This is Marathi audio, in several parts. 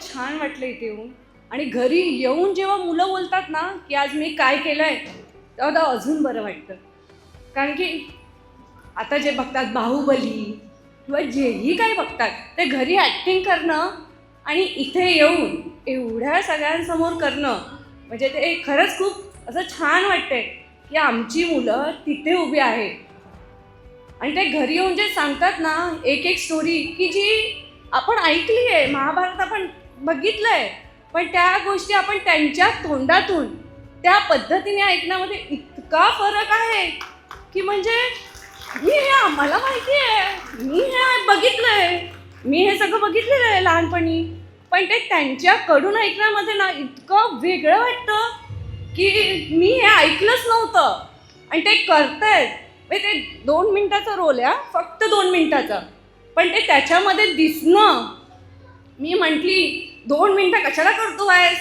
छान वाटलं इथे येऊन. आणि घरी येऊन जेव्हा मुलं बोलतात ना की आज मी काय केलंय, तेव्हा अजून बरं वाटतं. कारण की आता जे बघतात बाहुबली किंवा जेही काही बघतात ते घरी ॲक्टिंग करणं आणि इथे येऊन एवढ्या सगळ्यांसमोर करणं म्हणजे ते खरंच खूप असं छान वाटतंय की आमची मुलं तिथे उभी आहेत. आणि ते घरी येऊन जे सांगतात ना एक एक स्टोरी की जी आपण ऐकली आहे, महाभारत आपण बघितलं आहे, पण त्या गोष्टी आपण त्यांच्या तोंडातून त्या पद्धतीने ऐकण्यामध्ये इतका फरक आहे की म्हणजे मी हे आम्हाला माहिती आहे, मी हे बघितलं आहे, मी हे सगळं बघितलेलं आहे लहानपणी, पण ते त्यांच्याकडून ऐकण्यामध्ये ना इतकं वेगळं वाटतं की मी हे ऐकलंच नव्हतं आणि ते करतायत. म्हणजे ते 2 मिनिटाचा रोल आहे, फक्त 2 मिनिटाचा, पण ते त्याच्यामध्ये दिसणं. मी म्हटली 2 मिनिटं कशाला करतो आहेस,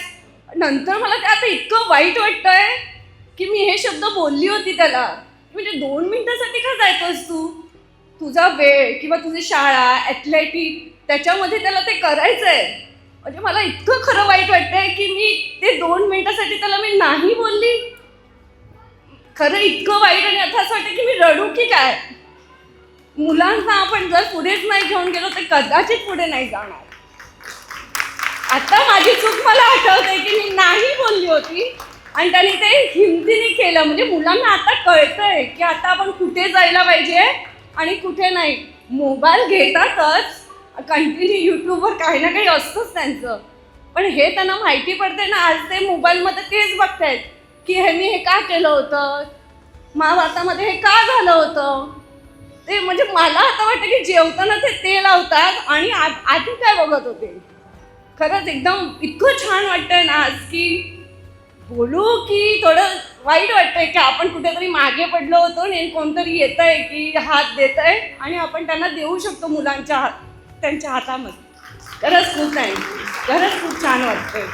नंतर मला ते आता इतकं वाईट वाटतंय की मी हे शब्द बोलली होती त्याला. म्हणजे 2 मिनिटासाठी का जायतोस तू, तुझा वेळ किंवा तुझी शाळा ॲथलेटिक त्याच्यामध्ये त्याला ते करायचं आहे. म्हणजे मला इतकं खरं वाईट वाटतंय की मी ते 2 मिनिटासाठी त्याला मी नाही बोलली. खरं इतकं वाईट. आणि आता असं वाटतं की मी रडू की काय. मुलांना आपण जर पुढेच नाही घेऊन गेलो तर कदाचित पुढे नाही जाणार. आता माझी चूक मला आठवते की मी नाही बोलली होती आणि त्यांनी ते हिमतीने केलं. म्हणजे मुलांना आता कळतंय की आता आपण कुठे जायला पाहिजे आणि कुठे नाही. मोबाईल घेतातच, कंटिन्यू यूट्यूबवर काही ना काही असतंच त्यांचं, पण हे त्यांना माहिती पडते ना आज ते मोबाईलमध्ये तेच बघतायत की ह्यांनी हे का केलं होतं, महाभारतामध्ये हे का झालं होतं. ते म्हणजे मला आता वाटतं की जेवताना ते लावतात आणि आधी काय बघत होते. खरंच एकदम इतकं छान वाटतंय ना आज की बोलू की थोडं वाईट वाटतंय की आपण कुठेतरी मागे पडलो होतो आणि कोणतरी येत आहे की हात देत आहे आणि आपण त्यांना देऊ शकतो मुलांच्या त्यांच्या हातामध्ये. खरंच खूप थँक्यू, खरंच खूप छान वाटतंय.